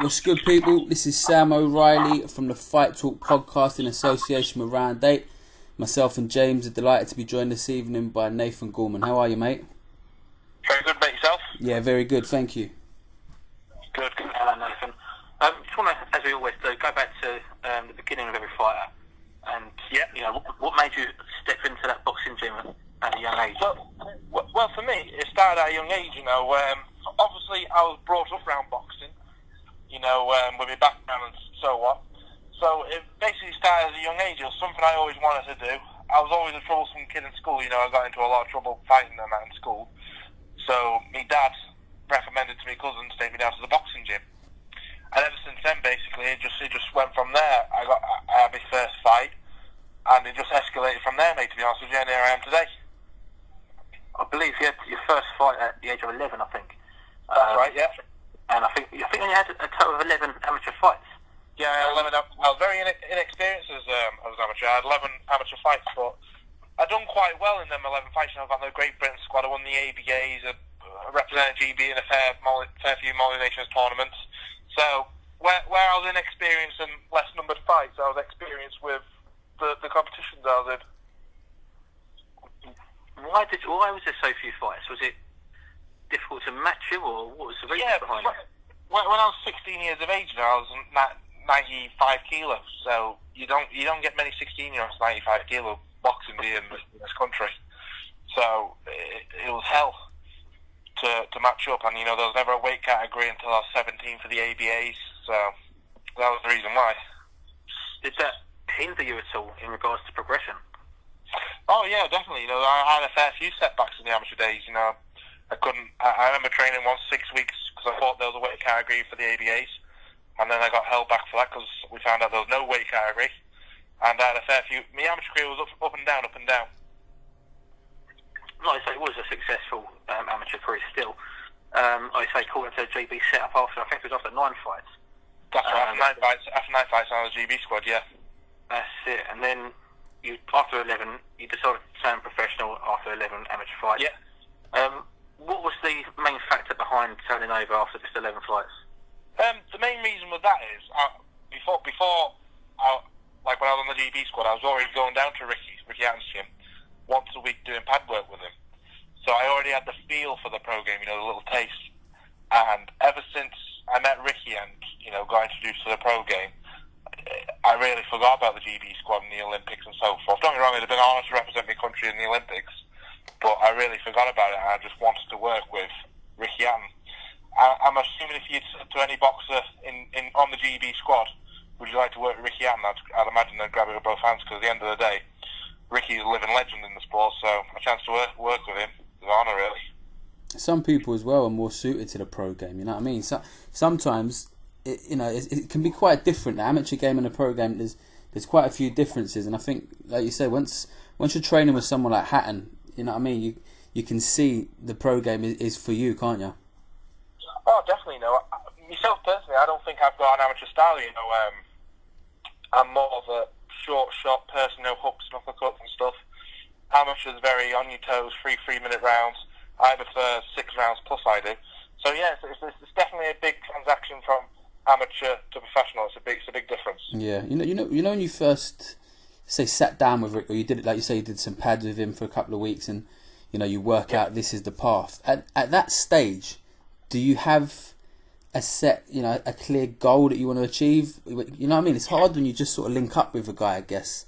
What's good, people? This is Sam O'Reilly from the Fight Talk podcast in association with Round 8. Myself and James are delighted to be joined this evening by Nathan Gorman. How are you, mate? Very good, mate. Yourself? Yeah, very good, thank you. Good. Hello, Nathan. Just want to, as we always do, go back to the beginning of every fighter. And, you know, what made you step into that boxing gym at a young age? Well, for me, it started at a young age, you know. Obviously, I was brought up around boxing, you know, with my background and so on. So it basically started at a young age. It was something I always wanted to do. I was always a troublesome kid in school, you know. I got into a lot of trouble fighting and that in school. So my dad recommended to my cousin to take me down to the boxing gym. And ever since then, basically, it just went from there. I had my first fight, and it just escalated from there, mate, to be honest with you, and here I am today. I believe you had your first fight at the age of 11, I think. That's right, yeah. And I think you had a total of 11 amateur fights. Yeah, I had 11. I was very inexperienced as amateur. I had 11 amateur fights, but I done quite well in them 11 fights. You know, I got the Great Britain squad. I won the ABAs. I represented GB in a fair few Molly Nations tournaments. So where I was inexperienced and less numbered fights, I was experienced with the competitions I was in. Why was there so few fights? Was it difficult to match you, or what was the reason behind it? When I was 16 years of age, I was 95 kilos. So you don't get many 16-year-olds 95 kilo boxing in this country. So it was hell to match up, and you know there was never a weight category until I was 17 for the ABAs. So that was the reason why. Did that hinder you at all in regards to progression? Oh yeah, definitely. You know, I had a fair few setbacks in the amateur days. You know, I remember training once 6 weeks because I thought there was a weight category for the ABAs, and then I got held back for that because we found out there was no weight category. And I had a fair few. My amateur career was up and down, up and down. Like I say, it was a successful amateur career still. Like I say, according to the GB setup after, I think it was after 9 fights. That's right, after 9 fights on the GB squad, yeah. That's it. And then after 11, you decided to turn professional after 11 amateur fights. Yeah. What was the main factor behind turning over after just 11 fights? The main reason with that is, before like when I was on the GB squad, I was already going down to Ricky Hatton's gym once a week doing pad work with him. So I already had the feel for the pro game, you know, the little taste. And ever since I met Ricky and, you know, got introduced to the pro game, I really forgot about the GB squad and the Olympics and so forth. Don't get me wrong, it'd have been an honour to represent my country in the Olympics, but I really forgot about it, and I just wanted to work with Ricky Hatton. I'm assuming if you'd said to any boxer on the GB squad, would you like to work with Ricky Hatton, I'd imagine they'd grab it with both hands, because at the end of the day, Ricky's a living legend in the sport, so a chance to work with him is an honour, really. Some people as well are more suited to the pro game, you know what I mean? So, sometimes, it can be quite different. The amateur game and the pro game, there's quite a few differences, and I think, like you say, once you're training with someone like Hatton, you know what I mean, you can see the pro game is for you, can't you? Oh, definitely. No, myself personally, I don't think I've got an amateur style. You know, I'm more of a short person, no hooks, knuckle cuts and stuff. Amateurs very on your toes, 3-minute rounds. I prefer 6 rounds plus. I do. So yeah, it's definitely a big transaction from amateur to professional. It's a big difference. Yeah, you know when you first sat down with Rick, or you did it like you say, you did some pads with him for a couple of weeks, and you know you work out this is the path. At that stage, do you have a set, a clear goal that you want to achieve? You know what I mean? It's hard when you just sort of link up with a guy, I guess.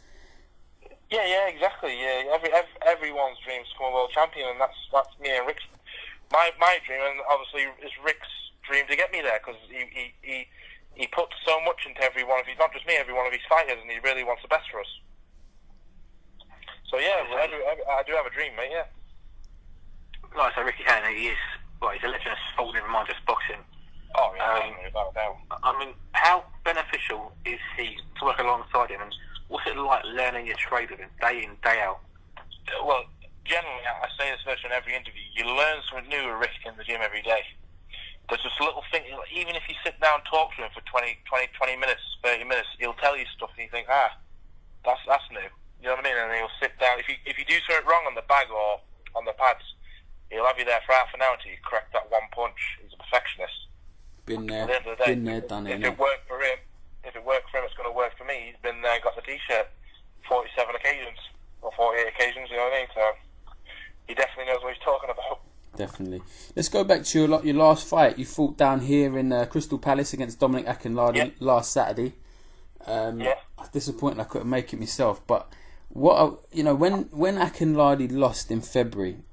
Yeah, exactly. Yeah, everyone's dream is to become a world champion, and that's me and Rick's. My dream, and obviously is Rick's dream to get me there, because he puts so much into every one of his, not just me, every one of his fighters, and he really wants the best for us. So yeah, I do have a dream, mate. Yeah. Like I say, Ricky Hatton, he's a legend of sport, never mind just boxing. Oh yeah, without a doubt. I mean, how beneficial is he to work alongside him, and what's it like learning your trade with him day in, day out? Well, generally, I say this in every interview, you learn something new with Rick in the gym every day. There's just a little thing, even if you sit down and talk to him for 20 minutes, 30 minutes, he'll tell you stuff and you think, that's new. You know what I mean? And he'll sit down. If you do something wrong on the bag or on the pads, he'll have you there for half an hour until you correct that one punch. He's a perfectionist. Been there, At the end of the day, been there, done it. If it worked for him, it's going to work for me. He's been there, got the T-shirt 47 occasions or 48 occasions. You know what I mean? So he definitely knows what he's talking about. Definitely. Let's go back to your last fight. You fought down here in Crystal Palace against Dominic Akinlade last Saturday. Disappointed I couldn't make it myself, but when Akinlade lost in February,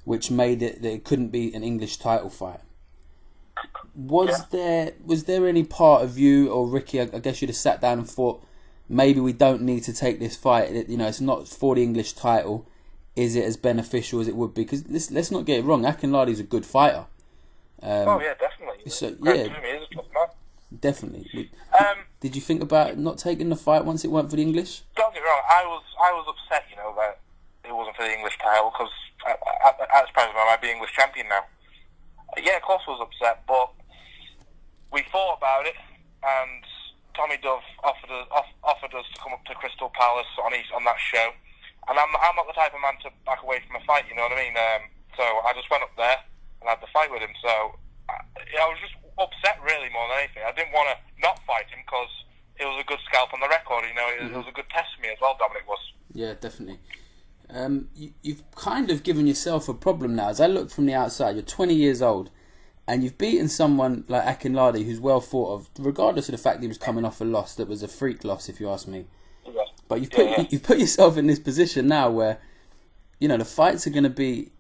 which made it that it couldn't be an English title fight. Was there any part of you or Ricky? I guess you'd have sat down and thought maybe we don't need to take this fight. It's not for the English title. Is it as beneficial as it would be? Because let's not get it wrong. Akinlade's a good fighter. Definitely. So He is a tough man. Definitely. Did you think about not taking the fight once it weren't for the English? Don't get me wrong. I was upset, that it wasn't for the English title because at this present moment I'd be English champion now. Yeah, of course I was upset, but we thought about it, and Tommy Dove offered us to come up to Crystal Palace on that show, and I'm not the type of man to back away from a fight. You know what I mean? So I just went up there and had the fight with him. So I was just upset really more than anything. I didn't want to not fight him because it was a good scalp on the record. It was a good test for me as well. Dominic was. Yeah, definitely. You've kind of given yourself a problem now. As I look from the outside, you're 20 years old, and you've beaten someone like Akinlade, who's well thought of, regardless of the fact that he was coming off a loss that was a freak loss, if you ask me. Yeah. But you've put yourself in this position now where, the fights are going to be,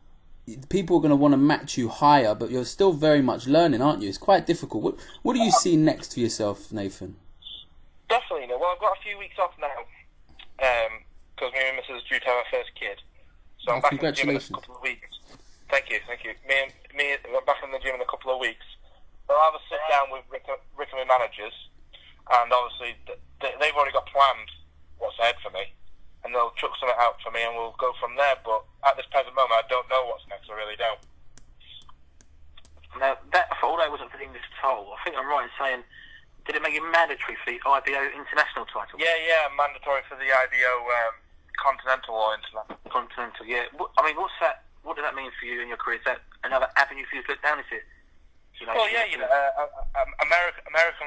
people are going to want to match you higher, but you're still very much learning, aren't you? It's quite difficult. What do you see next for yourself, Nathan? Definitely. Well, I've got a few weeks off now, because me and Mrs. due to have our first kid. So I'm back in the gym in a couple of weeks. Thank you. I'm back in the gym in a couple of weeks. I'll have a sit down with Rick and my managers, and obviously they've already got planned what's ahead for me, and they'll chuck something out for me, and we'll go from there. But at this present moment, I don't know what's next. I really don't. Now, although it wasn't for the English title, I think I'm right in saying, did it make it mandatory for the IBO international title? Yeah, mandatory for the IBO continental or international. Continental, yeah. What's that? What does that mean for you in your career? Is that another avenue for you to look down? Is it? American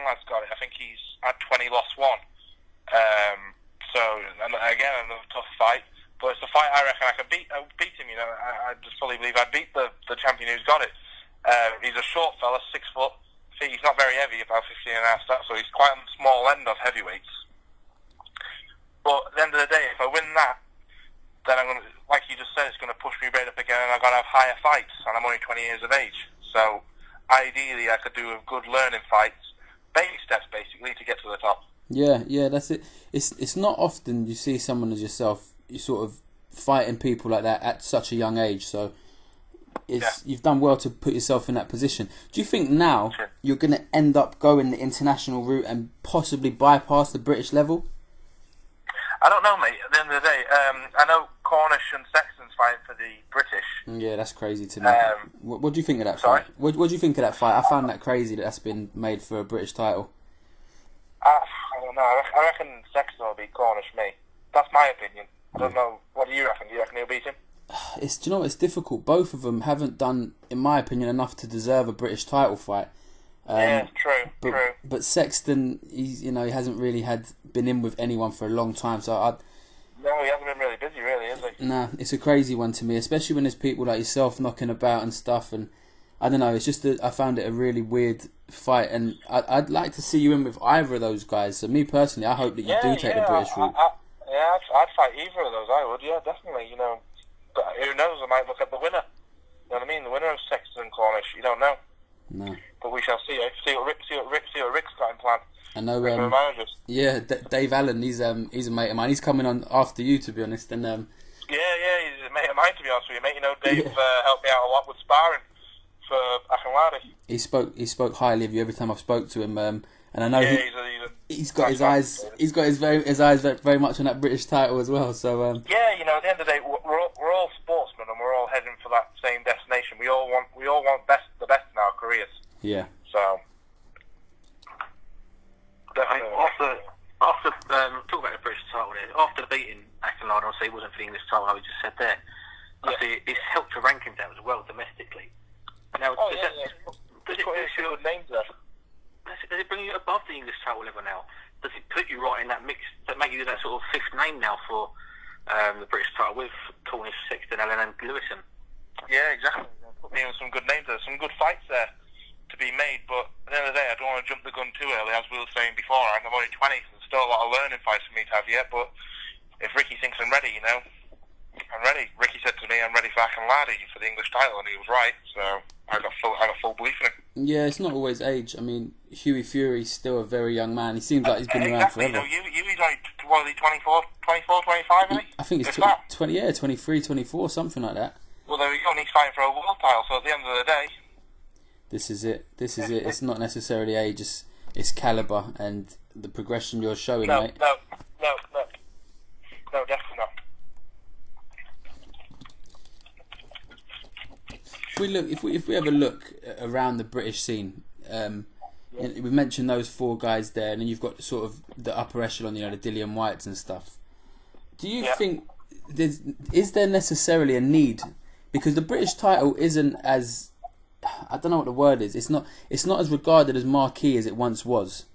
lad's got it. I think he's had 20, lost 1. So again, another tough fight. But it's a fight I reckon I could beat him. I just fully believe I'd beat the champion who's got it. He's a short fella, 6 foot. He's not very heavy, about 15.5 stone, so he's quite on the small end of heavyweights. But at the end of the day, if I win that, then I'm going to, like you just said, it's going to push me right up again, and I've got to have higher fights, and I'm only 20 years of age. So ideally, I could do a good learning fights, baby steps basically, to get to the top. Yeah, that's it. It's not often you see someone as yourself, you sort of fighting people like that at such a young age. So you've done well to put yourself in that position. Do you think now you're going to end up going the international route and possibly bypass the British level? I don't know, mate. At the end of the day, I know Cornish and Sexton's fighting for the British. Yeah, that's crazy to me. What do you think of that fight? What do you think of that fight? I found that crazy that's been made for a British title. I don't know. I reckon Sexton will beat Cornish, me. That's my opinion. I don't know. What do you reckon? Do you reckon he'll beat him? Do you know, it's difficult. Both of them haven't done, in my opinion, enough to deserve a British title fight. True. But Sexton, he hasn't really been in with anyone for a long time. So no, he hasn't been really busy, really, is he? Nah, it's a crazy one to me, especially when there's people like yourself knocking about and stuff. And I don't know, it's just that I found it a really weird fight, and I'd like to see you in with either of those guys. So me personally, I hope that you do take the British route. I'd fight either of those. I would, yeah, definitely. But who knows? I might look at the winner. You know what I mean? The winner of Sexton and Cornish. You don't know. No. But we shall see. See what Rick's got in plan. I know. Yeah, Dave Allen. He's a mate of mine. He's coming on after you, to be honest. And yeah, he's a mate of mine, to be honest with you, mate. Dave helped me out a lot with sparring for Akinlade. He spoke highly of you every time I've spoke to him. And I know he's got his eyes. He's got his eyes very much on that British title as well. So at the end of the day, we're all sportsmen, and we're all heading for that same destination. We all want the best in our careers. Yeah. So. After talk about the British title there, after beating Akinlade, obviously it wasn't for the English title, like we just said there. It's helped to rank him down as well domestically. Now, There's good names there. the English title level now, does it put you right in that mix that make you that sort of fifth name now for the British title with Cornish, Sexton, Allen and Lewison? Yeah, exactly. Put me in some good names there, some good fights there to be made, but at the end of the day, I don't want to jump the gun too early, as we were saying before. I'm only 20, so there's still a lot of learning fights for me to have yet, but if Ricky thinks I'm ready, I'm ready. Ricky said to me, I'm ready for Akinladi for the English title, and he was right, so I got full belief in him. Yeah, it's not always age. I mean, Hughie Fury's still a very young man. He seems like he's been around forever. Hughie's like, what is he, 24, 25, isn't he? I think he's 23, 24, something like that. Well, there we go, and he's fighting for a world title, so at the end of the day... This is it. It's not necessarily age, it's calibre and the progression you're showing, mate. No, definitely not. If we have a look around the British scene, we mentioned those four guys there, and then you've got sort of the upper echelon, the Dillian Whites and stuff. Do you think is there necessarily a need? Because the British title isn't as, I don't know what the word is. It's not as regarded as marquee as it once was.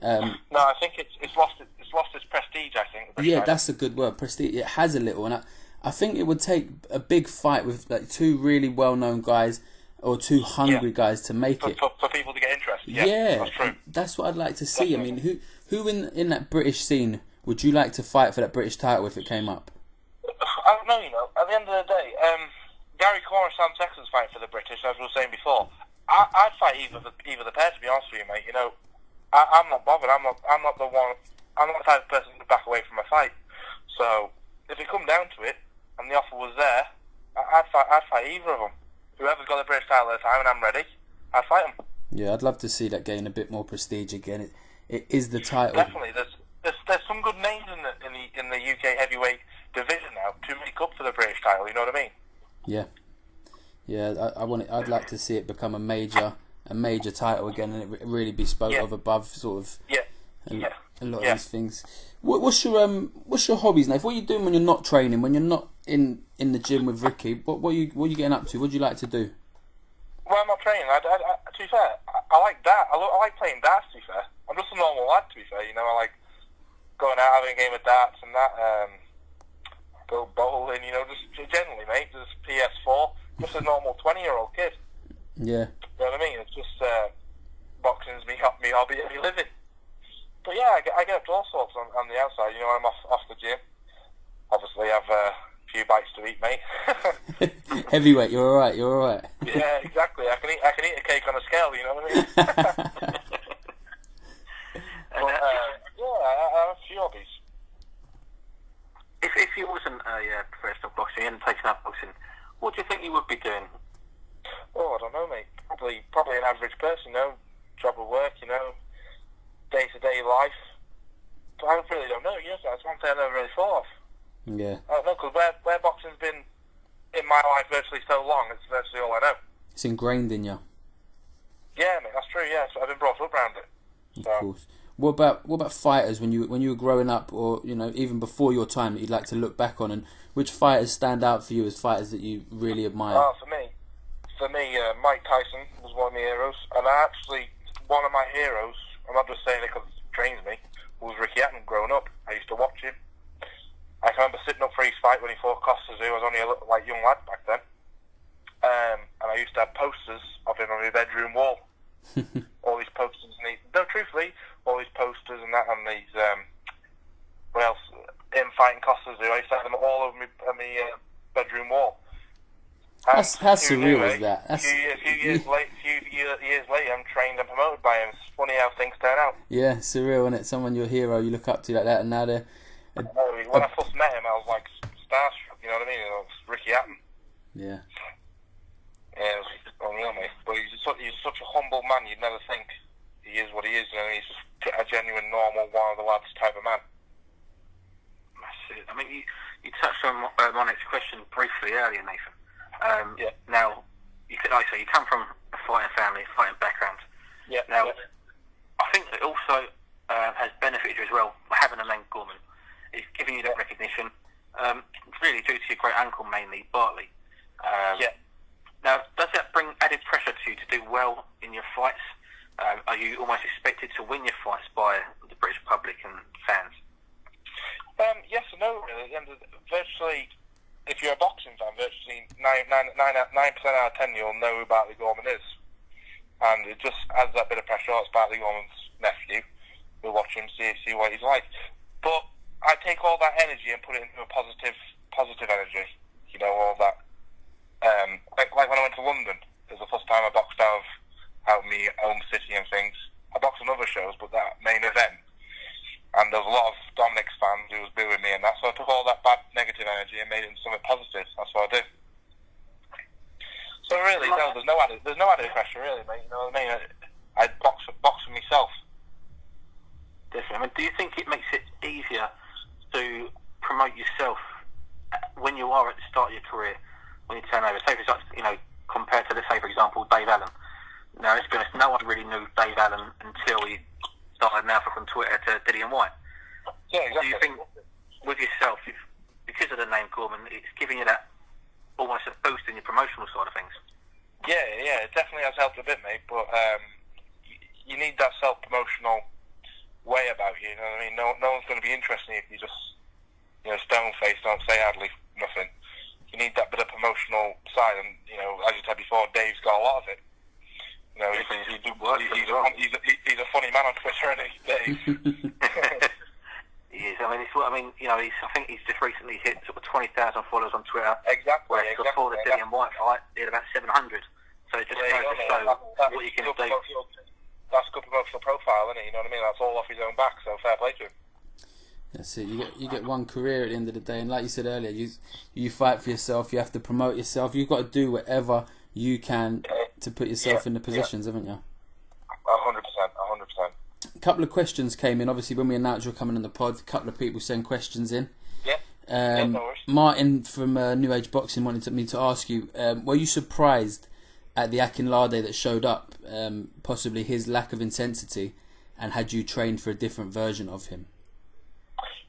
No, I think it's lost its prestige. I think. Yeah, that's a good word. Prestige. It has a little, and I think it would take a big fight with like two really well-known guys or two hungry guys to make it for people to get interested. Yeah, that's true. That's what I'd like to see. Definitely. I mean, who in that British scene would you like to fight for that British title if it came up? I don't know. At the end of the day, Gary Corr and Sam Sexton's fighting for the British, as we were saying before. I'd fight either the pair, to be honest with you, mate. I'm not bothered. I'm not the one. I'm not the type of person to back away from a fight. So if it come down to it, and the offer was there, I'd fight either of them. Whoever's got the British title at the time, and I'm ready, I'd fight them. Yeah, I'd love to see that gain a bit more prestige again. It is the title. Definitely, there's some good names in the UK heavyweight division now to make up for the British title. You know what I mean? Yeah. I'd like to see it become a major title again, and it really be spoke of above sort of. A lot of these things. What's your hobbies, Nathan? What are you doing when you're not training? When you're not in the gym with Ricky? What are you getting up to? What do you like to do? Well, I'm not training. To be fair, I like that. I like playing darts. To be fair, I'm just a normal lad. To be fair, I like going out having a game of darts and that. Go bowling. Just generally, mate. Just PS4. Just a normal 20-year-old kid. Yeah. You know what I mean? It's just boxing's me hobby, every living. But yeah, I get up to all sorts on the outside. I'm off the gym. Obviously, I have a few bites to eat, mate. Heavyweight, you're all right. Yeah, exactly. I can eat a cake on a scale. You know what I mean? But, I have a few hobbies. If you wasn't a professional boxer and taking up boxing, what do you think you would be doing? Oh, I don't know, mate. Probably an average person. Job or work. Day-to-day life. But I really don't know. That's one thing I never really thought of. Yeah. I don't know, because where boxing's been in my life virtually so long, it's virtually all I know. It's ingrained in you. Yeah, mate, that's true. Yeah, so I've been brought up around it. Of course. What about fighters when you were growing up, or even before your time, that you'd like to look back on, and which fighters stand out for you as fighters that you really admire? Oh, for me, Mike Tyson was one of my heroes, and one of my heroes. I'm not just saying it because it trains me. Was Ricky Hatton growing up? I used to watch him. I can remember sitting up for his fight when he fought Costa Zoo. I was only a little young lad back then, and I used to have posters of him on my bedroom wall. All these posters, truthfully, all these posters and that, and these what else? Him fighting Costa Zoo. I used to have them all over my bedroom wall. How surreal is that? A few years later, I'm trained and promoted by him. It's funny how things turn out. Yeah, surreal, isn't it? Someone your hero you look up to like that, and now they're... When I first met him, I was like starstruck, you know what I mean? It was Ricky Hatton. Yeah. Yeah, it was unreal, mate. But he's such a humble man, you'd never think he is what he is. He's just a genuine, normal, one of the lads type of man. That's it. I mean, you touched on my next question briefly earlier, Nathan. Now, you come from a fighting family, a fighting background. Yeah. Now, I think it also has benefited you as well, having a name Gorman. It's giving you that recognition, really due to your great uncle mainly, Bartley. Now, does that bring added pressure to you to do well in your fights? Are you almost expected to win your fights by the British public and fans? Yes and no, really. Virtually, if you're a boxing fan, virtually 9% out of 10 you'll know who Bartley Gorman is. And it just adds that bit of pressure. Oh, it's Bartley Gorman's nephew. We'll watch him, see what he's like. But I take all that energy and put it into a positive energy. You know, all that. Like when I went to London, it was the first time I boxed out of my home city and things. I boxed on other shows, but that main event, and there was a lot of Dominic's fans who was booing me and that, so I took all that bad negative energy and made it into something positive. That's what I do. So really, no, there's no added pressure, really, mate. You know what I mean? I box for myself. Definitely. I mean, do you think it makes it easier to promote yourself when you are at the start of your career, when you turn over? Say, for example, you know, compared to, let's say, for example, Dave Allen. Now, let's be honest, no one really knew Dave Allen until he started now from Twitter to Dillian White. Yeah, exactly. Do you think, with yourself, because of the name Gorman, it's giving you that almost a boost in your promotional side of things? Yeah, it definitely has helped a bit, mate, but you need that self-promotional way about you, you know what I mean? No one's going to be interested if you just, you know, stone-faced, don't say hardly nothing. You need that bit of promotional side, and, you know, as you said before, Dave's got a lot of it. You know, he's a funny man on Twitter, isn't he, Dave? He is. I mean, you know, I think he's just recently hit sort of 20,000 followers on Twitter. Exactly. Whereas before the Dillian White fight, he had about 700. So it just goes to show what you can do. That's a good promotional profile, isn't it? You know what I mean? That's all off his own back, so fair play to him. That's it. You get one career at the end of the day, and like you said earlier, you fight for yourself. You have to promote yourself. You've got to do whatever you can to put yourself in the positions, haven't you? 100%. A couple of questions came in. Obviously, when we announced you're coming on the pod, a couple of people sent questions in. Yeah. No worries. Martin from New Age Boxing wanted me to ask you: were you surprised at the Akinlade that showed up? Possibly his lack of intensity, and had you trained for a different version of him?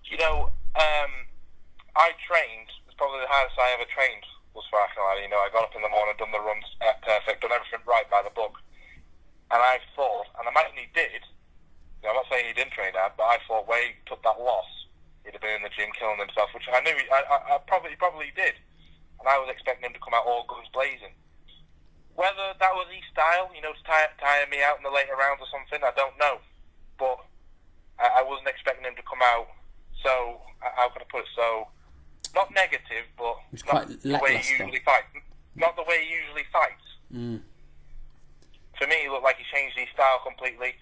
You know, I trained. It's probably the hardest I ever trained was for Akinlade. You know, I got up in the morning, done the runs perfect, done everything right by the book, and I thought, and I imagine he did. You know, I'm not saying he didn't train hard, but I thought where he took that loss, he'd have been in the gym killing himself, which I knew I probably did, and I was expecting him to come out all guns blazing. Whether that was his style, you know, to tire me out in the later rounds or something, I don't know, but I wasn't expecting him to come out. So how can I put it? So not negative, but not the way he usually fights. Not the way he usually fights. For me, it looked like he changed his style completely.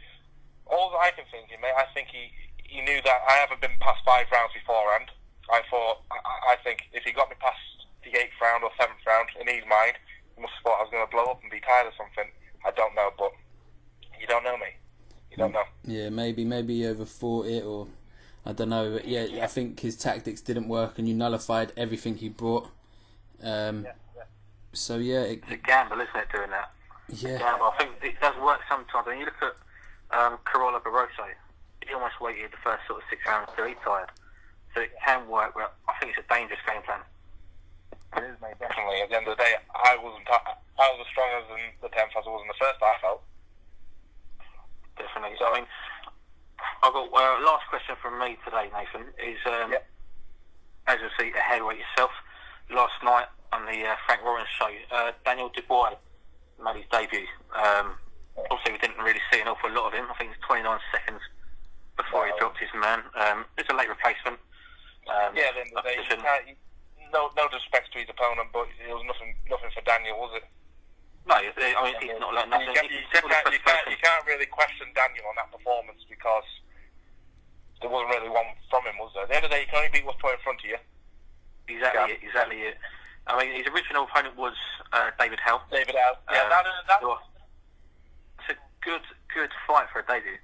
All that I can think, mate, I think he knew that I haven't been past 5 rounds beforehand. I think if he got me past the 8th round or 7th round, in his mind, he must have thought I was going to blow up and be tired or something. I don't know, but you don't know me. You don't know. Yeah, maybe he overthought it, or I don't know. But yeah, I think his tactics didn't work, and you nullified everything he brought. So yeah, it's a gamble, isn't it? Doing that. Yeah. Gamble. I think it does work sometimes. When you look at Carola Barroso, he almost waited the first sort of 6 rounds till he tired. So it can work, but I think it's a dangerous game plan. It is, mate, definitely. At the end of the day, I was as strong as in the 10th as I was in the first, I felt. Definitely. So, I mean, I've got last question from me today, Nathan, is, as you see, a heavyweight yourself, last night on the Frank Warren show, Daniel Dubois made his debut. Obviously, we didn't really see an awful lot of him. I think it's 29 seconds before he dropped his man. It's a late replacement. At the end of the day, no disrespect to his opponent, but it was nothing for Daniel, was it? No, I mean, he's not like nothing. You can't really question Daniel on that performance because there wasn't really one from him, was there? At the end of the day, you can only beat what's put in front of you. Exactly it. I mean, his original opponent was David Hell. David Hell. It's a good fight for a debut.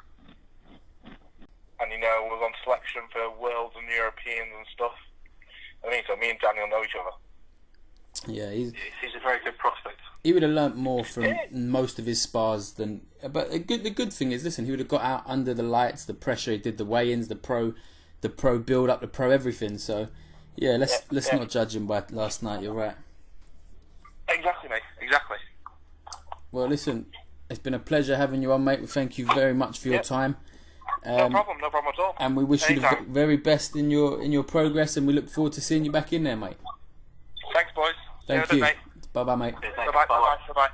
And, you know, was on selection for Worlds and Europeans and stuff. I mean, so me and Daniel know each other. Yeah, he's a very good prospect. He would have learnt more from most of his spars than. But the good thing is, listen, he would have got out under the lights, the pressure. He did the weigh-ins, the pro build up, the pro everything. So, yeah, let's not judge him by last night. You're right. Exactly, mate. Exactly. Well, listen, It's been a pleasure having you on, mate. We thank you very much for your time. No problem at all. And we wish you the very best in your progress, and we look forward to seeing you back in there, mate. Thanks, boys. Thank you. Bye-bye, mate. Bye-bye.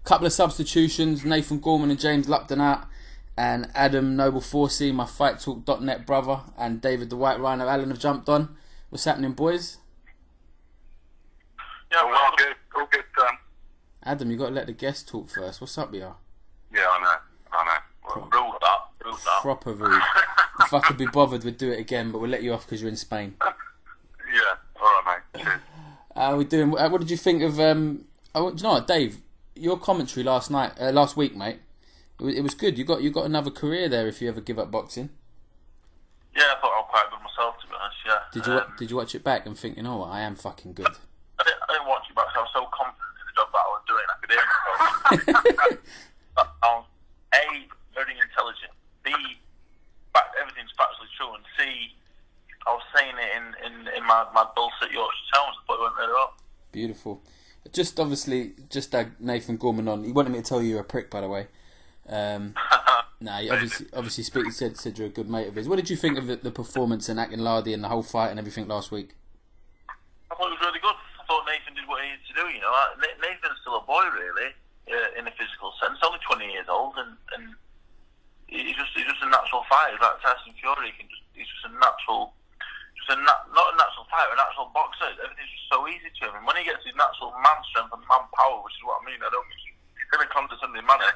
Couple of substitutions, Nathan Gorman and James Lupton out, and Adam Noble Forsey, my FightTalk.net brother, and David the White Rhino Allen have jumped on. What's happening, boys? Yeah, all good. Adam, you got to let the guests talk first. What's up, y'all? Yeah, I know. Rule that. Proper rude. If I could be bothered, we'd do it again, but we'll let you off because you're in Spain. Yeah, alright, mate. Cheers. How are we doing? What did you think of... do you know what, Dave? Your commentary last week, mate, it was good. You got another career there if you ever give up boxing. Yeah, I thought I was quite good myself, to be honest, yeah. Did you watch it back and think, you know what, I am fucking good? I didn't watch it back because I was so confident in the job that I was doing. I could hear myself. I was A, very intelligent. B, everything's factually true. And C, I was saying it in my dulcet Yorkshire tones, but it went really well. Beautiful. Just had Nathan Gorman on. He wanted me to tell you you're a prick, by the way. He obviously said you're a good mate of his. What did you think of the performance and Akinladi and the whole fight and everything last week? I thought it was really good. I thought Nathan did what he needed to do. You know, Nathan's still a boy, really, in a physical sense. Only 20 years old, and he's just a natural fighter. Like Tyson Fury, he's just a natural. Not a natural fighter, a natural boxer. Everything's just so easy to him. And when he gets his natural man strength and man power, which is what I mean, I don't mean in a condescending manner,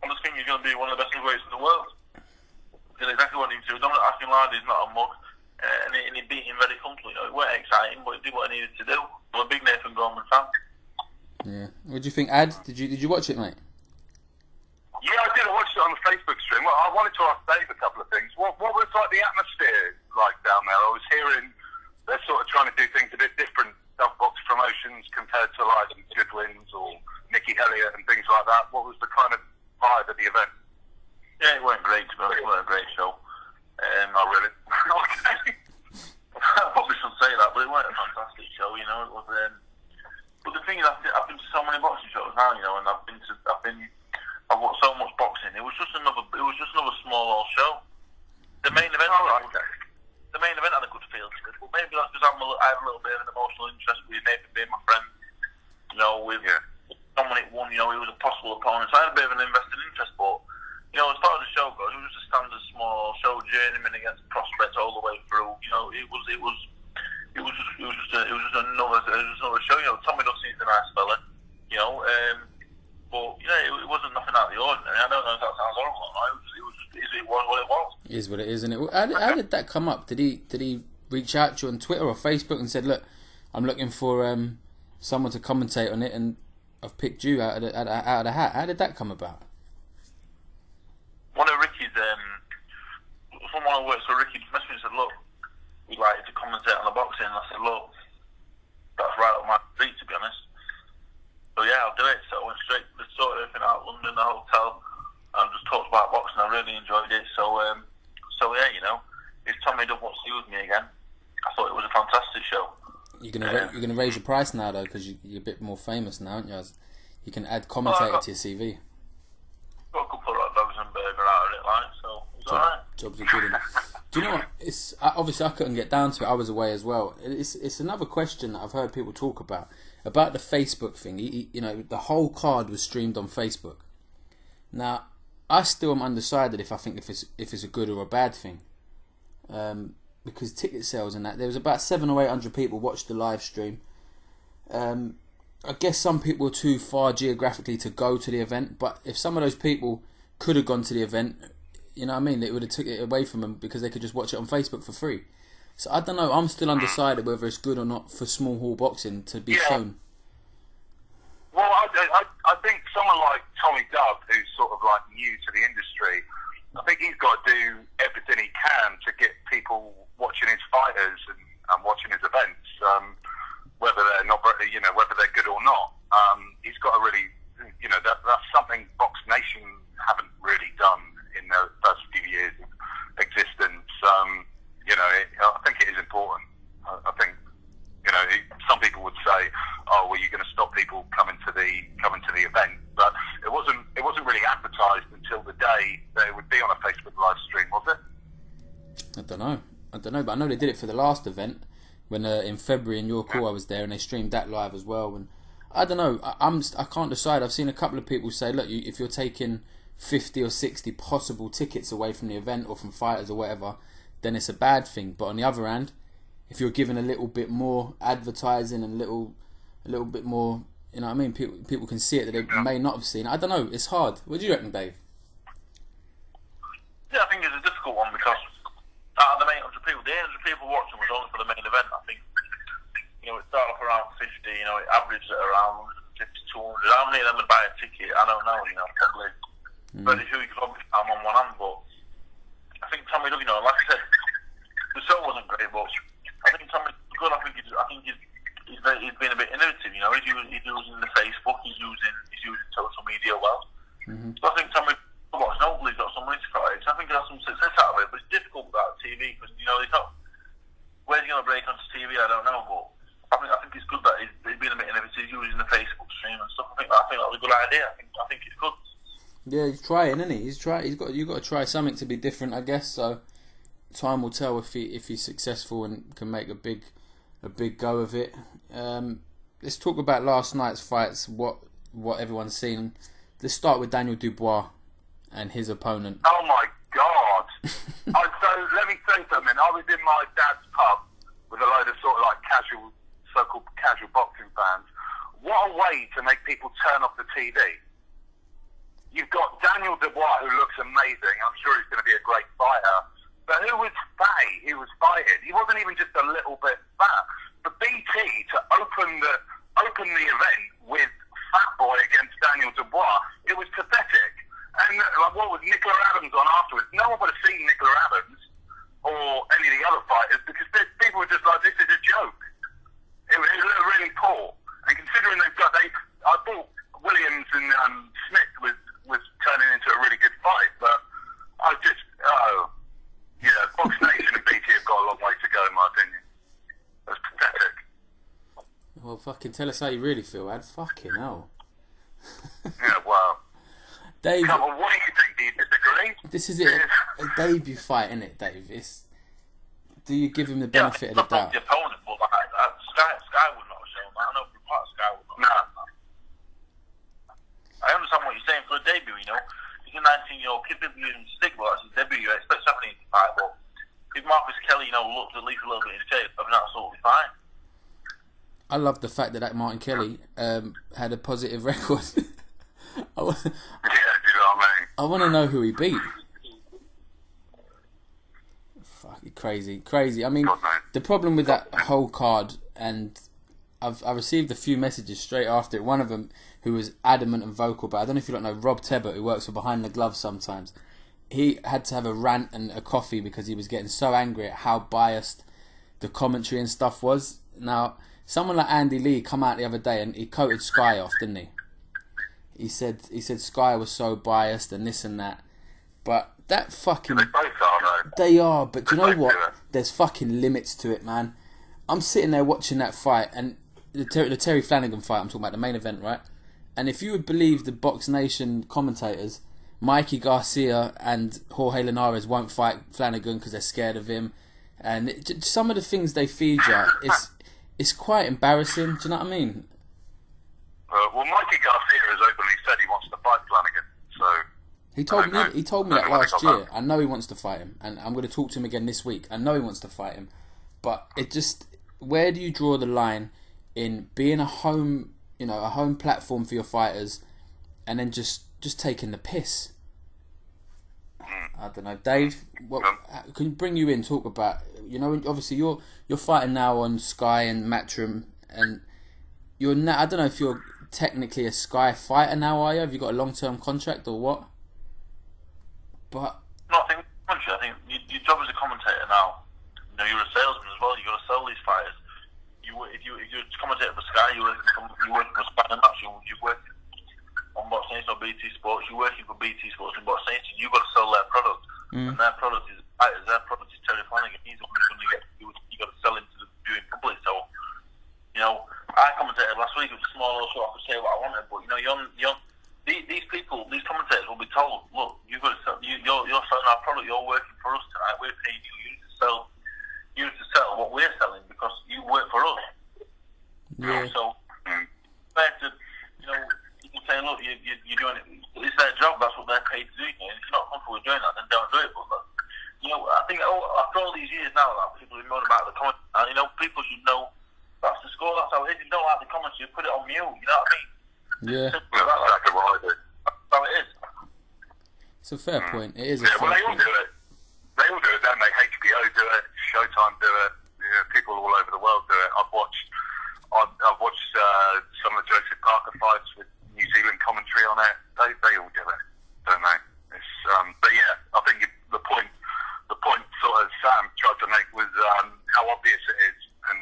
I just think he's going to be one of the best heavyweights in the world. Did exactly what he needed to do. Dominic Akinladi is not a mug, and he beat him very comfortably. You know, it weren't exciting, but he did what he needed to do. I'm a big Nathan Gorman fan. Yeah. What do you think, Ad? Did you watch it, mate? Yeah, I did. I watched it on the Facebook stream. Well, I wanted to ask Dave a couple of things. What was like the atmosphere like down there? I was hearing they're sort of trying to do things a bit different, box promotions compared to like Goodwin's or Nicky Elliott and things like that. What was the kind of vibe of the event? Yeah, it weren't great, to be honest. It weren't a great show. Not really. Okay. I probably shouldn't say that, but it weren't a fantastic show. You know, it was. But the thing is, I've been to so many boxing shows now, you know, and I've watched so much boxing. It was just another small old show. The main event. The main event had a good feel to it. But maybe that's because I have a little bit of an emotional interest with Nathan being my friend. You know, with Dominic won. You know, he was a possible opponent. So I had a bit of an invested interest, but. You know, as far as the show goes, it was just a standard small show, journeyman against prospects all the way through. You know, it was just another show. You know, Tommy Duffy's a nice fella. You know, but you know, it wasn't nothing out of the ordinary. I don't know if that sounds horrible or not. It was what it was. It is what it is, and how did that come up? Did he reach out to you on Twitter or Facebook and said, "Look, I'm looking for someone to commentate on it, and I've picked you out of the hat"? How did that come about? One of Ricky's, someone who works for Ricky messaged me and said, look, we'd like you to commentate on the boxing. And I said, look, that's right up my street, to be honest. So yeah, I'll do it. So I went straight to sort everything out, London, the hotel, and just talked about boxing. I really enjoyed it. So yeah, you know, if Tommy Duff wants to use me again, I thought it was a fantastic show. You're gonna raise your price now though, because you're a bit more famous now, aren't you? You can add commentator to your CV. Got a couple of hot dogs and burger out of it, like, so it's alright. Jobs are good enough. Do you know what? It's obviously I couldn't get down to it. I was away as well. It's another question that I've heard people talk about the Facebook thing. You know, the whole card was streamed on Facebook. Now, I still am undecided if I think if it's a good or a bad thing, because ticket sales and that, there was about 700 or 800 people watched the live stream. I guess some people were too far geographically to go to the event, but if some of those people could have gone to the event, you know what I mean, it would have took it away from them because they could just watch it on Facebook for free. So I don't know, I'm still undecided whether it's good or not for small hall boxing to be shown. Well, I think someone like Tommy Dubb, who's sort of like new to the industry, I think he's got to do everything he can to get people watching his fighters and watching his events. Whether they're not, you know, whether they're good or not, he's got to really, you know, that's something Box Nation haven't really done in the first few years of existence. You know, I think it is important. I think, you know, some people would say, "Oh, well, you're going to stop people coming to the event," but it was I don't know, but I know they did it for the last event when in February in your call I was there, and they streamed that live as well. And I don't know, I can't decide. I've seen a couple of people say, look, if you're taking 50 or 60 possible tickets away from the event or from fighters or whatever, then it's a bad thing. But on the other hand, if you're given a little bit more advertising and a little bit more, you know what I mean, people can see it that they may not have seen. I don't know, it's hard. What do you reckon, Dave? Yeah, I think it's a difficult one because out of the 800 people, the 800 people watching was only for the main event. I think, you know, it started off around 50, you know, it averaged at around 150, 200. How many of them would buy a ticket? I don't know, you know, probably very few. You could obviously count on one hand, but I think Tommy, you know, like I said, the show wasn't great, but I think Tommy's good. I think he's been a bit innovative, you know, he's using the Facebook, he's using social media well. So I think Tommy, hopefully he's got some money to fight. So I think he has some success out of it, but it's difficult without TV because, you know, he's not. Where's he going to break onto TV? I don't know, but I think it's good that he's been a bit innovative, using the Facebook stream and stuff. I think that was a good idea. I think it's good. Yeah, he's trying, isn't he? You've got to try something to be different, I guess. So time will tell if he's successful and can make a big go of it. Let's talk about last night's fights. What everyone's seen. Let's start with Daniel Dubois and his opponent. Oh my God! So let me say something. I was in my dad's pub with a load of sort of like so-called casual boxing fans. What a way to make people turn off the TV. You've got Daniel Dubois, who looks amazing. I'm sure he's going to be a great fighter. But who was fatty? He was fighting. He wasn't even just a little bit fat. For BT to open the event with Fat Boy against Daniel Dubois, it was pathetic. And like, what was Nicola Adams on afterwards? No one would have seen Nicola Adams or any of the other fighters because people were just like, this is a joke. It looked really poor. And considering I thought Williams and Smith was turning into a really good fight, but Box Nation and BT have got a long way to go, in my opinion. That's pathetic. Well, fucking tell us how you really feel, Ad. Fucking hell. Yeah, wow. Dave, come on, what do you think? Do you disagree? This is it. A debut fight, isn't it, Dave? Do you give him the benefit of the doubt? The opponent, but Sky would not have shown that. I know for a part Sky would not have shown that. I understand what you're saying for a debut, you know. He's a 19-year-old kid, people use him to stick, but that's his debut. You expect something to fight, but if Marcus Kelly, you know, looks at least a little bit in shape, I mean, that's absolutely fine. I love the fact that Martin Kelly had a positive record. Yeah, do you know what I mean? I want to know who he beat. Fucking crazy. I mean, God, the problem with that whole card, and I received a few messages straight after it. One of them, who was adamant and vocal, but I don't know if you don't know Rob Tebbert, who works for Behind the Gloves sometimes. He had to have a rant and a coffee because he was getting so angry at how biased the commentary and stuff was. Now, someone like Andy Lee come out the other day and he quoted Sky off, didn't he? He said Sky was so biased and this and that. But that fucking... They both are, though. They are, but do you know what? There's fucking limits to it, man. I'm sitting there watching that fight, and the Terry Flanagan fight, I'm talking about the main event, right? And if you would believe the Box Nation commentators, Mikey Garcia and Jorge Linares won't fight Flanagan because they're scared of him. And some of the things they feed you, it's quite embarrassing. Do you know what I mean? Well, Mikey Garcia has openly said he wants to fight Flanagan, so... He told me that last year. I know he wants to fight him, and I'm going to talk to him again this week. I know he wants to fight him, but it just, where do you draw the line in being a home platform for your fighters, and then just taking the piss? I don't know, Dave. What can bring you in? Talk about, obviously you're fighting now on Sky and Matchroom, and you're now, I don't know if you're technically a Sky fighter now, are you? Have you got a long-term contract or what? But no, I think your job as a commentator now, you're a salesman as well. You got to sell these fighters. If you're a commentator for Sky, you're working for Sky and Match. You're working on Box Nation or BT Sports. You're working for BT Sports and Box Nation. You've got to sell their product, and their product is fighters. Their product is Terry Flanagan. He's the one who's going to get. You got to sell him to the viewing public. So, I commentated last week. It was a small little show. I could say what I wanted, but these people, these commentators will be told, look, you're selling our product, you're working for us tonight, we're paying you, you need to sell that. People who moan about the comments. And, people should know that's the score, that's how it is. If you don't like the comments, you put it on mute, you know what I mean? Yeah. That's exactly right. That's how it is. It's a fair point. It is a fair well, they all point. do it. They all do it, don't they? HBO do it, Showtime do it, people all over the world do it. I've watched some of the Joseph Parker fights with New Zealand commentary on it. They all do it, don't they? It's, but yeah, I think the point sort of Sam tried to make was how obvious it is, and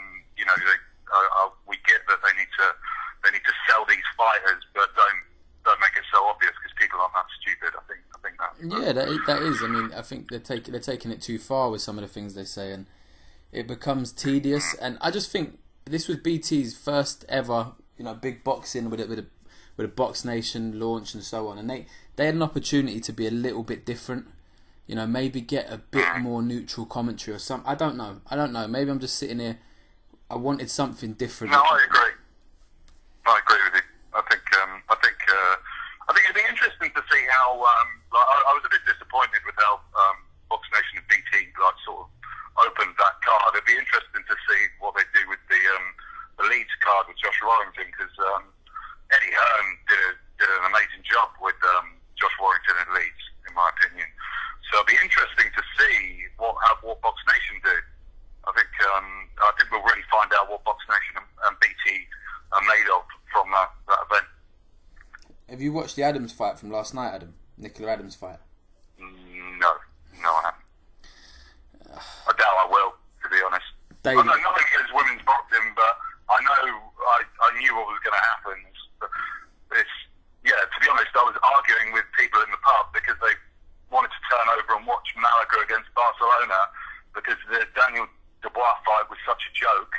we get that they need to sell these fighters, but don't make it so obvious because people aren't that stupid. I think that. Yeah, that is. I mean, I think they're taking it too far with some of the things they say, and it becomes tedious. And I just think this was BT's first ever, big boxing with a Box Nation launch and so on, and they had an opportunity to be a little bit different. Maybe get a bit more neutral commentary or something. I don't know. Maybe I'm just sitting here. I wanted something different. No, I agree with you. I think it'd be interesting to see how. I was a bit disappointed with how Box Nation and BT sort of opened that card. It'd be interesting to see what they do with the Leeds card with Josh Warrington, because Eddie Hearn did an amazing job with Josh Warrington and Leeds, in my opinion. So it'll be interesting to see what Box Nation do. I think we'll really find out what Box Nation and BT are made of from that event. Have you watched the Adams fight from last night, Adam? Nicola Adams fight? No, I haven't. I doubt I will, to be honest. I know nothing against women's boxing, but I knew what was going to happen. To be honest, I was arguing with people in the pub because they wanted to turn over and watch Malaga against Barcelona because the Daniel Dubois fight was such a joke.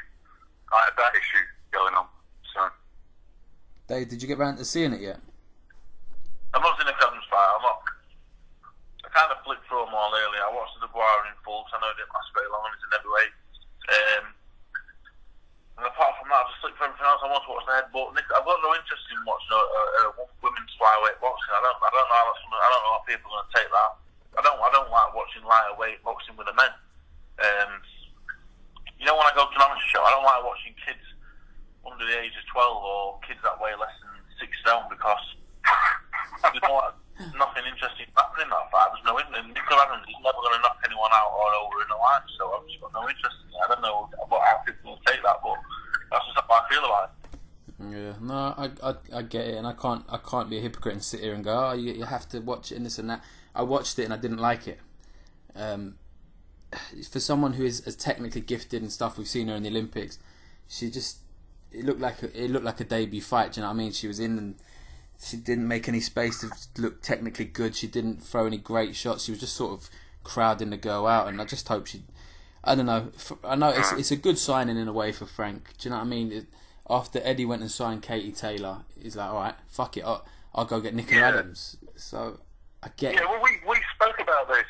I had that issue going on. So, Dave, did you get round to seeing it yet? I'm not seen the Adams fight. I kind of flipped through them all earlier. I watched the Dubois in full because I know it didn't last very long and it's a heavyweight. And apart from that, I just flipped for everything else. I want to watch the head, but I've got no interest in watching women's flyweight boxing. I don't know how people are going to take that. I don't like watching lighter weight boxing with the men. When I go to an amateur show, I don't like watching kids under the age of 12 or kids that weigh less than 6 stone because there's nothing interesting happening in that fight. There's no interest. Nicola Adams is never going to knock anyone out or over in a life, so I've just got no interest in it. I don't know how people will take that, but that's just how I feel about it. Yeah, no, I get it, and I can't be a hypocrite and sit here and go, you have to watch it and this and that. I watched it and I didn't like it. For someone who is as technically gifted and stuff, we've seen her in the Olympics. It looked like a debut fight. Do you know what I mean? She was in and she didn't make any space to look technically good. She didn't throw any great shots. She was just sort of crowding the girl out, and I just hope she. I don't know. I know it's a good signing in a way for Frank. Do you know what I mean? After Eddie went and signed Katie Taylor, he's like, all right, fuck it, I'll go get Nicola Adams. So I get it. Yeah, well, we spoke about this,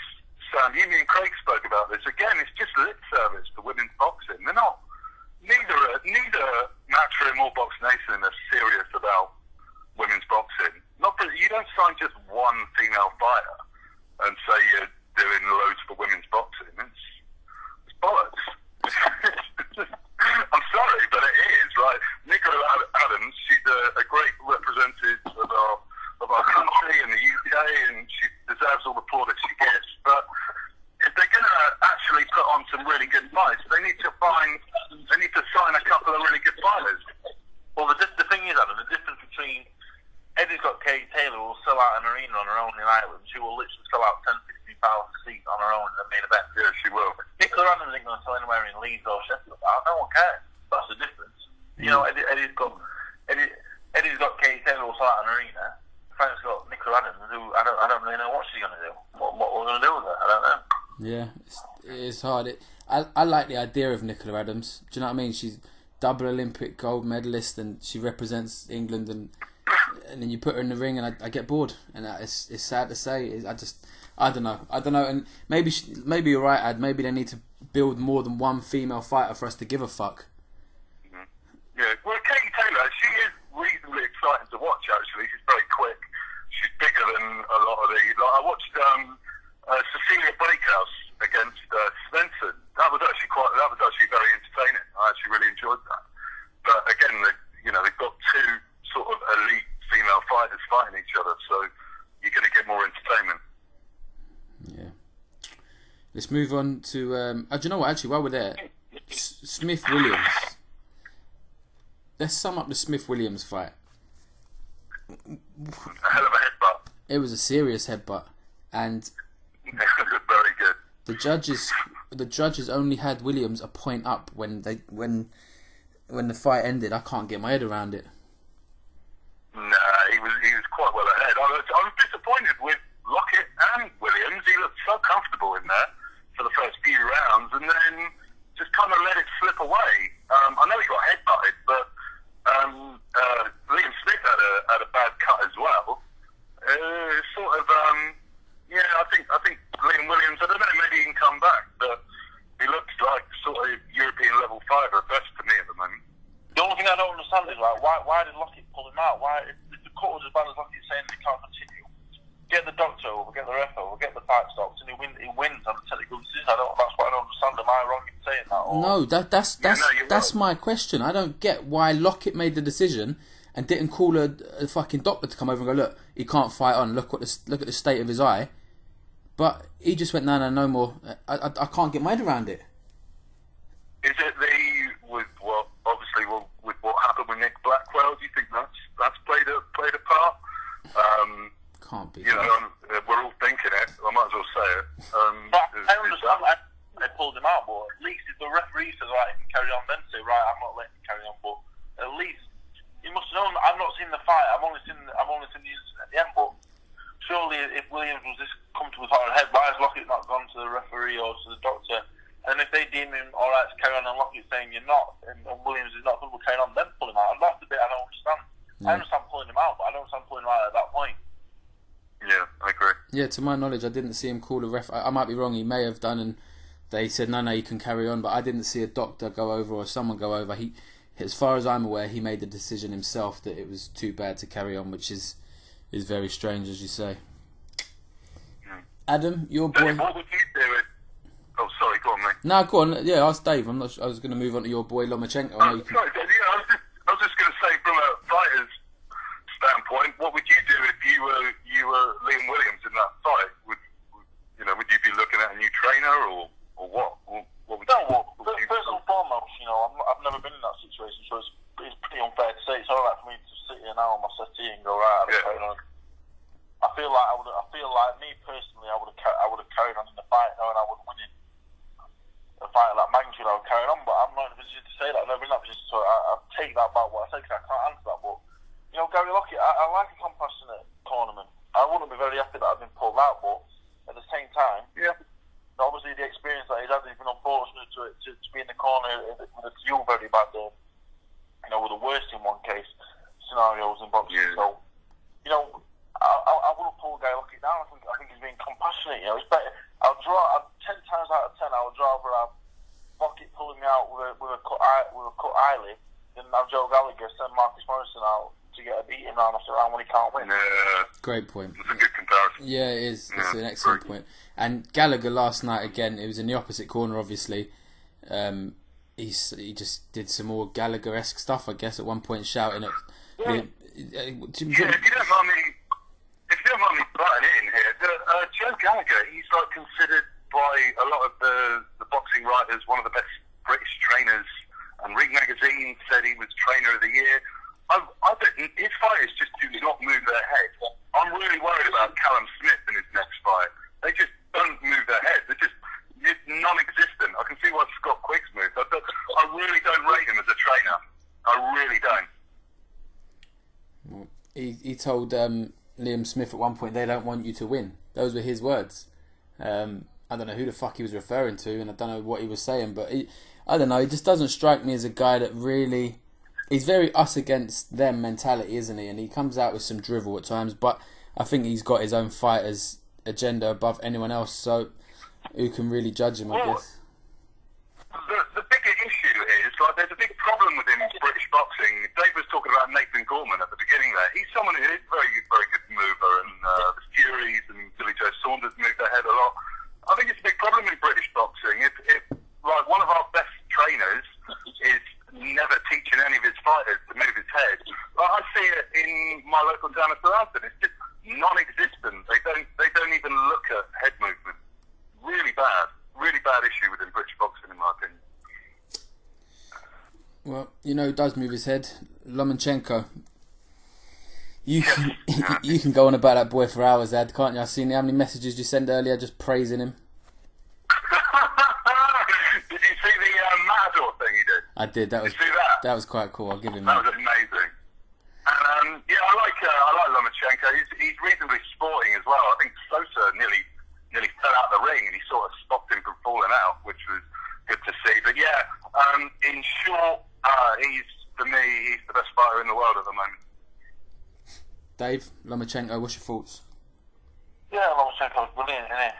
Sam. You and Craig spoke about this. Again, it's just lip service for women's boxing. They're not. Neither Matchroom or Box Nation are serious about women's boxing. You don't sign just one female fighter and say you're doing loads for women's boxing. It's bollocks. I'm sorry, but it is, right? Nicola Adams, she's a great representative of our country and the UK, and she deserves all the plaudits she gets. But if they're going to actually put on some really good fights, they need to sign a couple of really good fighters. Well, the thing is, Adam, the difference between Eddie's got Katie Taylor who will sell out an arena on her own in Ireland. She will literally sell out 10-15,000 seats on her own in the main event. Yeah, she will. Nicola Adams ain't going to sell anywhere in Leeds or Sheffield. No one cares. That's the difference. Eddie's got Katie Taylor who will sell out an arena. Frank's got Nicola Adams who I don't really know what she's going to do. What we're going to do with her, I don't know. Yeah, it's hard. I like the idea of Nicola Adams. Do you know what I mean? She's double Olympic gold medalist and she represents England, and then you put her in the ring and I get bored, and it's sad to say. I don't know, and maybe you're right, Ad. Maybe they need to build more than one female fighter for us to give a fuck. Mm-hmm. Yeah, well, Katie Taylor, she is reasonably exciting to watch. Actually, she's very quick. She's bigger than a lot of the. I watched Cecilia Breakhouse against Svensson. That was actually Let's move on to. Do you know what? Actually, while we're there, Smith Williams. Let's sum up the Smith Williams fight. A hell of a headbutt. It was a serious headbutt, and very good. The judges only had Williams a point up when the fight ended. I can't get my head around it. Nah, he was quite well ahead. I was disappointed with Lockett and Williams. He looked so comfortable in there for the first few rounds, and then just kind of let it slip away. I know he got headbutted, but Liam Smith had a bad cut as well. I think Liam Williams, I don't know, maybe he can come back, but he looks like sort of European level fighter at best to me at the moment. The only thing I don't understand is like why did Lockett pull him out? Why if the cut was as bad as Lockett saying he can't continue? Get the doctor over, get the ref over, get the fight stopped, and he wins on the technical decision. That's what I don't understand. Am I wrong in saying that? Or? No, that's my question. I don't get why Lockett made the decision and didn't call a fucking doctor to come over and go, look, he can't fight on. Look at the state of his eye. But he just went, no more. I can't get my head around it. Is it with what happened with Nick Blackwell? Do you think that's played a part? Can't be. You know, we're all thinking it. I might as well say it. I understand that they pulled him out, but at least if the referee says, right, he can carry on, then say, right, I'm not letting him carry on. But at least you must have known. I've not seen the fight. I've only seen the incident at the end. But surely, if Williams was this comfortable with her head, why has Lockett not gone to the referee or to the doctor? And if they deem him all right to carry on, and Lockett saying you're not, and Williams is not comfortable carrying on, then pull him out. And that's the bit I don't understand. Yeah. I understand pulling him out, but I don't understand pulling him out at that point. Yeah, I agree. Yeah, to my knowledge, I didn't see him call a ref. I might be wrong. He may have done, and they said no, you can carry on. But I didn't see a doctor go over or someone go over. He, as far as I'm aware, he made the decision himself that it was too bad to carry on, which is very strange, as you say. Adam, your boy. What would you do if... Oh, sorry, go on, mate. No, go on. Yeah, ask Dave. I was going to move on to your boy Lomachenko. I know you can... Sorry, I was just going to say, from a fighter's standpoint, what would you do if you were Liam Williams in that fight? Would you be looking at a new trainer or what? What would you first and foremost, I've never been in that situation, so it's pretty unfair to say. It's all right for me to sit here now on my settee and go, right, I feel like me personally, I would have carried on in the fight, knowing I would win it. A fight of that magnitude, I would carry on, but I'm not in a position to say that. I've never been in that position, so I take that about what I say, because I can't answer that. But Gary Lockett, I like a compassionate tournament. I wouldn't be very happy that I've been pulled out, but at the same time, obviously the experience that he's had, he's been unfortunate to be in the corner with a few very bad, with the worst in one case scenarios in boxing. Yeah. So, I wouldn't pull Gary Lockett down. I think he's being compassionate. It's better. I'll draw 10 times out of 10. I would rather have Lockett pulling me out with a cut eyelid than have Joe Gallagher send Marcus Morrison out to get a beating round after round when he can't win. Great point. That's a good comparison. Yeah, it is. It's an excellent point. And Gallagher last night, again, it was in the opposite corner, obviously. He just did some more Gallagher-esque stuff, I guess, at one point, shouting at... If you don't mind me butting in here, Joe Gallagher, he's considered by a lot of the boxing writers one of the best British trainers, and Ring Magazine said he was Trainer of the Year. I bet his fighters just do not move their head. I'm really worried about Callum Smith in his next fight. They just don't move their head. They're just non-existent. I can see why Scott Quigg's moved. I really don't rate him as a trainer. I really don't. Well, he told Liam Smith at one point, they don't want you to win. Those were his words. I don't know who the fuck he was referring to, and I don't know what he was saying, but I don't know, he just doesn't strike me as a guy that really... He's very us against them mentality, isn't he? And he comes out with some drivel at times, but I think he's got his own fighter's agenda above anyone else, so who can really judge him, I guess? The bigger issue is, there's a big problem within British boxing. Dave was talking about Nathan Gorman at the beginning there. He's someone who is very, very good mover, and the Furies and Billy Joe Saunders move their head a lot. I think it's a big problem in British boxing. If one of our best trainers is never teaching any of his fighters to move his head. I see it in my local town of Southampton. It's just non-existent. They don't even look at head movement. Really bad. Well, you know who does move his head? Lomachenko. You can, you can go on about that boy for hours, Ad, can't you? I've seen how many messages you sent earlier just praising him. Did you see the Matador thing he did? I did. That was Did you see that? that was quite cool. I'll give him That that. was amazing. And yeah, I like Lomachenko. He's reasonably sporting as well. I think Sosa nearly fell out of the ring, and he sort of stopped him from falling out, which was good to see. But yeah, in short, he's the best fighter in the world at the moment. Dave, Lomachenko, what's your thoughts? Yeah, Lomachenko's brilliant, isn't he?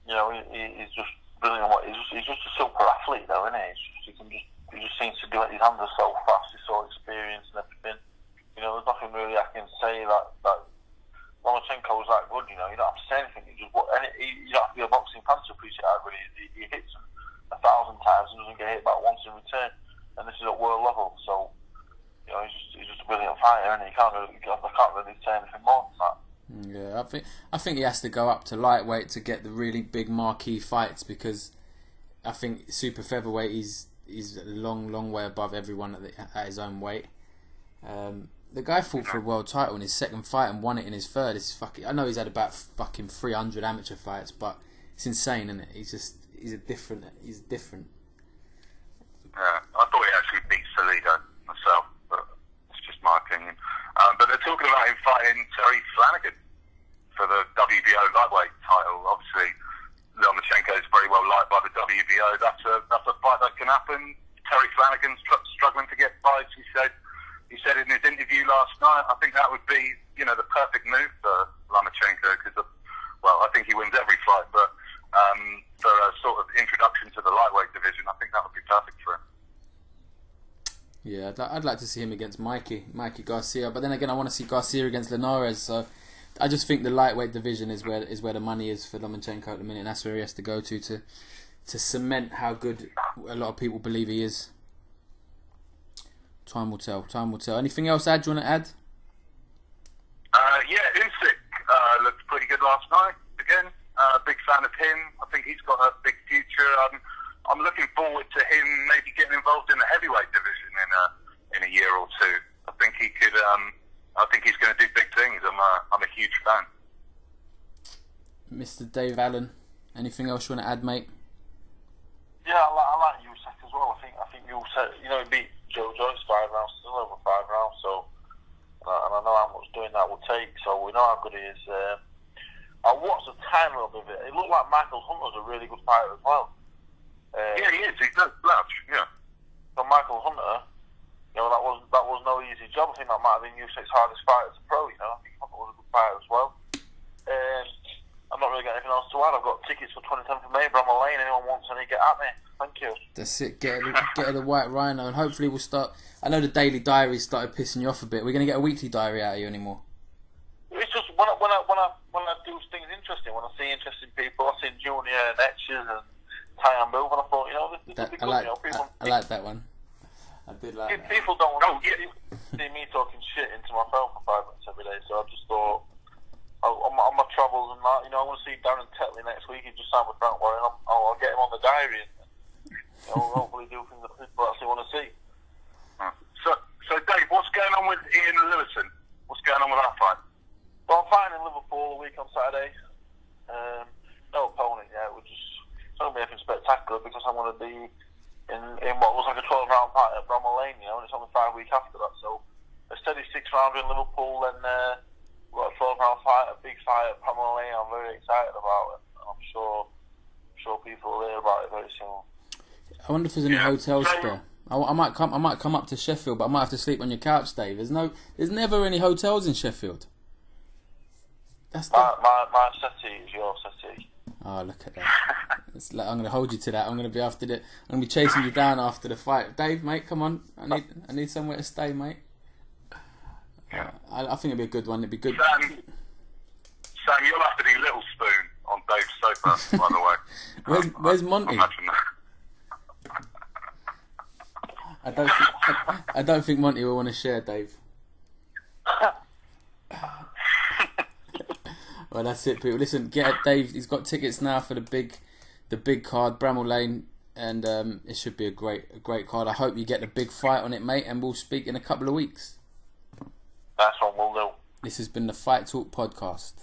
You know, he's just brilliant. He's just a super athlete, though, isn't he? He just seems to do it. His hands are so fast. He's so experienced and everything. You know, there's nothing really I can say that Lomachenko was that good. You know, you don't have to say anything. You don't have to be a boxing fan to appreciate how good he is. He hits him 1,000 times and doesn't get hit back once in return. And this is at world level, so. You know, he's just a brilliant fighter, and I can't really say anything more than that. Yeah, I think he has to go up to lightweight to get the really big marquee fights, because I think super featherweight he's a long way above everyone at his own weight. The guy fought for a world title in his second fight and won it in his third. I know he's had about fucking 300 amateur fights, but it's insane, isn't it? He's different. Yeah, I thought he actually beat Salido myself. My opinion, but they're talking about him fighting Terry Flanagan for the WBO lightweight title. Obviously, Lomachenko is very well liked by the WBO. That's a fight that can happen. Terry Flanagan's struggling to get fights. He said in his interview last night, I think that would be the perfect move for Lomachenko, because I think he wins every fight, but for a sort of introduction to the lightweight division, I think that would be perfect for him. Yeah, I'd like to see him against Mikey Garcia, but then again, I want to see Garcia against Linares. So I just think the lightweight division is where the money is for Lomachenko at the minute, and that's where he has to go to cement how good a lot of people believe he is. Time will tell. Anything else, Ad? Do you want to add? Yeah, Usyk looked pretty good last night. Again, big fan of him. I think he's got a big future. I'm looking forward to him maybe getting involved in the heavyweight division in a year or two. I think he could. I think he's going to do big things. I'm a huge fan. Mr. Dave Allen, anything else you want to add, mate? Yeah, I like Usyk as well. I think Usyk, he beat Joe Joyce 5 rounds, still over 5 rounds. So, and I know how much doing that will take. So we know how good he is. I watched a tiny little bit of it. It looked like Michael Hunter's a really good fighter as well. Yeah, he is. He's no slouch. Yeah. So Michael Hunter, that was no easy job. I think that might have been Usyk's hardest fight as a pro. I think Hunter was a good fighter as well. I'm not really got anything else to add. I've got tickets for 27th of May, Bramall Lane. Anyone wants any, get at me. Thank you. That's it. Get her the White Rhino, and hopefully we'll start. I know the daily diary started pissing you off a bit. We're going to get a weekly diary out of you anymore. It's just when I do things interesting, when I see interesting people, I see Junior and Etches and Tyan Move, and I thought, this would be good. I like that one. I did like that. People don't want to see me talking shit into my phone for 5 minutes every day, so I just thought, on my travels and that, I want to see Darren Tetley next week. He just signed with Frank Warren. I'll get him on the diary and hopefully do things that people actually want to see. So Dave, what's going on with Ian Lewison? What's going on with that fight? Well, I'm fighting in Liverpool a week on Saturday. No opponent yet. It's not going to be anything spectacular because I'm going to be in what looks like a 12-round fight at Bramall Lane, and it's only 5 weeks after that. So a steady 6-rounder in Liverpool, and we've got a 12-round fight, a big fight at Bramall Lane. I'm very excited about it. I'm sure people will hear about it very soon. I wonder if there's any hotels spare. I might come up to Sheffield, but I might have to sleep on your couch, Dave. There's never any hotels in Sheffield. My settee is your settee. Oh, look at that! I'm going to hold you to that. I'm going to be chasing you down after the fight, Dave, mate. Come on, I need somewhere to stay, mate. I think it'd be a good one. It'd be good. Sam, you'll have to be Little Spoon on Dave's sofa, by the way. Where's Monty? Imagine that. I don't think Monty will want to share, Dave. Well, that's it, people. Listen, get Dave. He's got tickets now for the big card, Bramall Lane. and it should be a great card. I hope you get the big fight on it, mate, and we'll speak in a couple of weeks. That's what we'll do. This has been the Fight Talk podcast.